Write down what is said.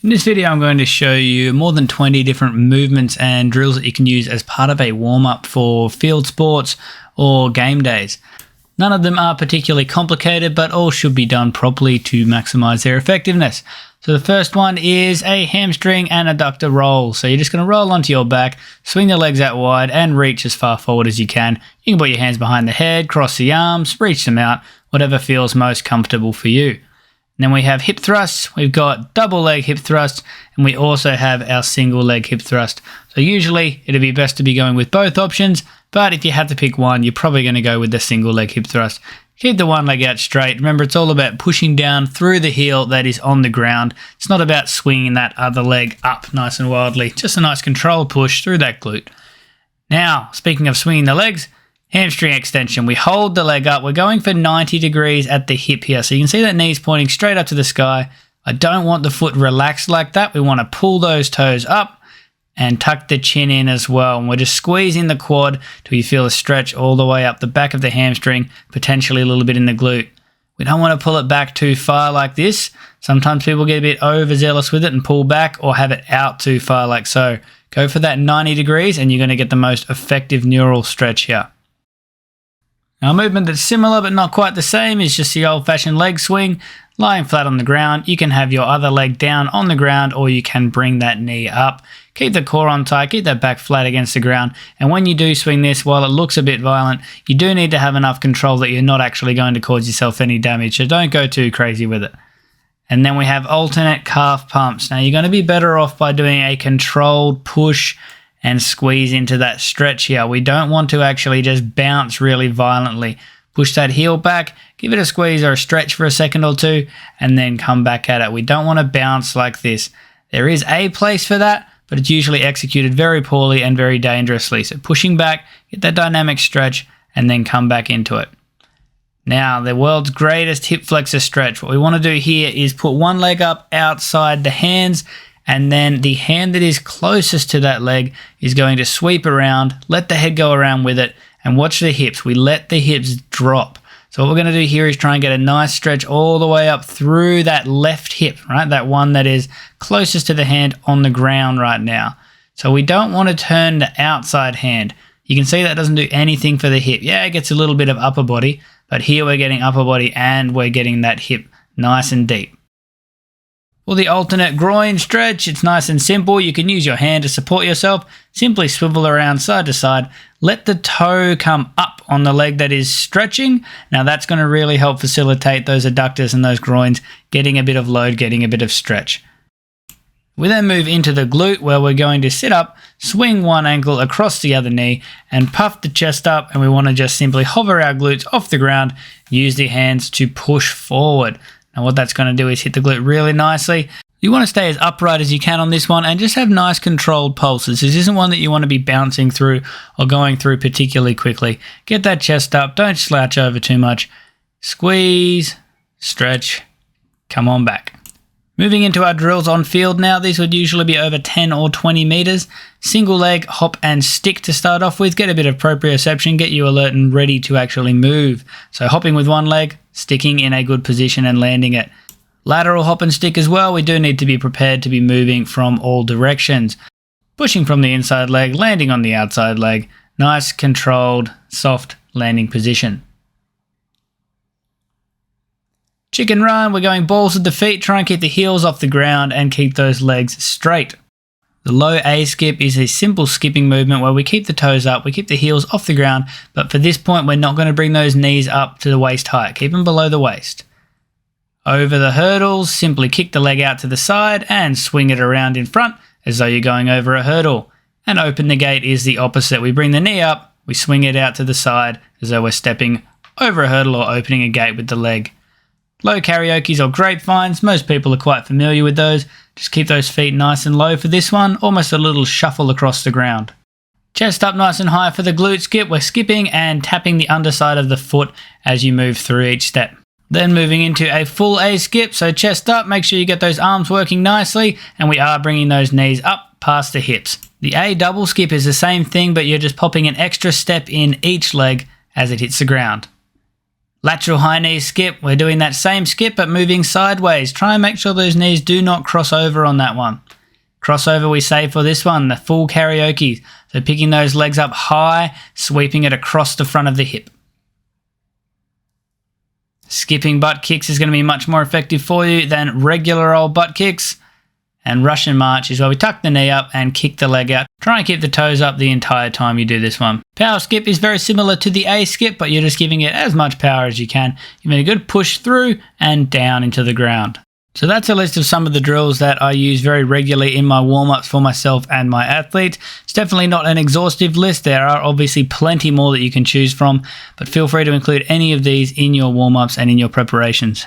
In this video, I'm going to show you more than 20 different movements and drills that you can use as part of a warm-up for field sports or game days. None of them are particularly complicated, but all should be done properly to maximize their effectiveness. So the first one is a hamstring and adductor roll. So you're just going to roll onto your back, swing the legs out wide and reach as far forward as you can. You can put your hands behind the head, cross the arms, reach them out, whatever feels most comfortable for you. And then we have hip thrusts, we've got double leg hip thrusts, and we also have our single leg hip thrust. So usually it'd be best to be going with both options, but if you have to pick one, you're probably going to go with the single leg hip thrust. Keep the one leg out straight. Remember, it's all about pushing down through the heel that is on the ground. It's not about swinging that other leg up nice and wildly, just a nice controlled push through that glute. Now, speaking of swinging the legs, hamstring extension. We hold the leg up. We're going for 90 degrees at the hip here. So you can see that knee's pointing straight up to the sky. I don't want the foot relaxed like that. We want to pull those toes up and tuck the chin in as well. And we're just squeezing the quad till you feel a stretch all the way up the back of the hamstring, potentially a little bit in the glute. We don't want to pull it back too far like this. Sometimes people get a bit overzealous with it and pull back or have it out too far like so. Go for that 90 degrees and you're going to get the most effective neural stretch here. Now, a movement that's similar but not quite the same is just the old-fashioned leg swing, lying flat on the ground. You can have your other leg down on the ground or you can bring that knee up. Keep the core on tight, keep that back flat against the ground. And when you do swing this, while it looks a bit violent, you do need to have enough control that you're not actually going to cause yourself any damage. So don't go too crazy with it. And then we have alternate calf pumps. Now, you're going to be better off by doing a controlled push and squeeze into that stretch here. We don't want to actually just bounce really violently. Push that heel back, give it a squeeze or a stretch for a second or two, and then come back at it. We don't want to bounce like this. There is a place for that, but it's usually executed very poorly and very dangerously. So pushing back, get that dynamic stretch, and then come back into it. Now, the world's greatest hip flexor stretch. What we want to do here is put one leg up outside the hands, and then the hand that is closest to that leg is going to sweep around, let the head go around with it, and watch the hips. We let the hips drop. So what we're going to do here is try and get a nice stretch all the way up through that left hip, right? That one that is closest to the hand on the ground right now. So we don't want to turn the outside hand. You can see that doesn't do anything for the hip. Yeah, it gets a little bit of upper body, but here we're getting upper body and we're getting that hip nice and deep. For the alternate groin stretch, it's nice and simple. You can use your hand to support yourself. Simply swivel around side to side. Let the toe come up on the leg that is stretching. Now that's going to really help facilitate those adductors and those groins getting a bit of load, getting a bit of stretch. We then move into the glute where we're going to sit up, swing one ankle across the other knee and puff the chest up, and we want to just simply hover our glutes off the ground, use the hands to push forward. Now what that's going to do is hit the glute really nicely. You want to stay as upright as you can on this one and just have nice controlled pulses. This isn't one that you want to be bouncing through or going through particularly quickly. Get that chest up, don't slouch over too much. Squeeze, stretch, come on back. Moving into our drills on field now, these would usually be over 10 or 20 meters. Single leg, hop and stick to start off with. Get a bit of proprioception, get you alert and ready to actually move. So hopping with one leg, sticking in a good position and landing it. Lateral hop and stick as well. We do need to be prepared to be moving from all directions. Pushing from the inside leg, landing on the outside leg. Nice, controlled, soft landing position. Chicken run, we're going balls with the feet. Try and keep the heels off the ground and keep those legs straight. The low A skip is a simple skipping movement where we keep the toes up, we keep the heels off the ground, but for this point we're not going to bring those knees up to the waist height. Keep them below the waist. Over the hurdles, simply kick the leg out to the side and swing it around in front as though you're going over a hurdle. And open the gate is the opposite. We bring the knee up, we swing it out to the side as though we're stepping over a hurdle or opening a gate with the leg. Low karaokes or grapevines, most people are quite familiar with those. Just keep those feet nice and low for this one, almost a little shuffle across the ground. Chest up nice and high for the glute skip. We're skipping and tapping the underside of the foot as you move through each step. Then moving into a full A skip, so chest up, make sure you get those arms working nicely, and we are bringing those knees up past the hips. The A double skip is the same thing, but you're just popping an extra step in each leg as it hits the ground. Lateral high knee skip, we're doing that same skip but moving sideways. Try and make sure those knees do not cross over on that one. Crossover we say for this one, the full karaoke. So picking those legs up high, sweeping it across the front of the hip. Skipping butt kicks is going to be much more effective for you than regular old butt kicks. And Russian march is where we tuck the knee up and kick the leg out. Try and keep the toes up the entire time you do this one. Power skip is very similar to the A skip, but you're just giving it as much power as you can. Giving a good push through and down into the ground. So that's a list of some of the drills that I use very regularly in my warm-ups for myself and my athletes. It's definitely not an exhaustive list. There are obviously plenty more that you can choose from, but feel free to include any of these in your warm-ups and in your preparations.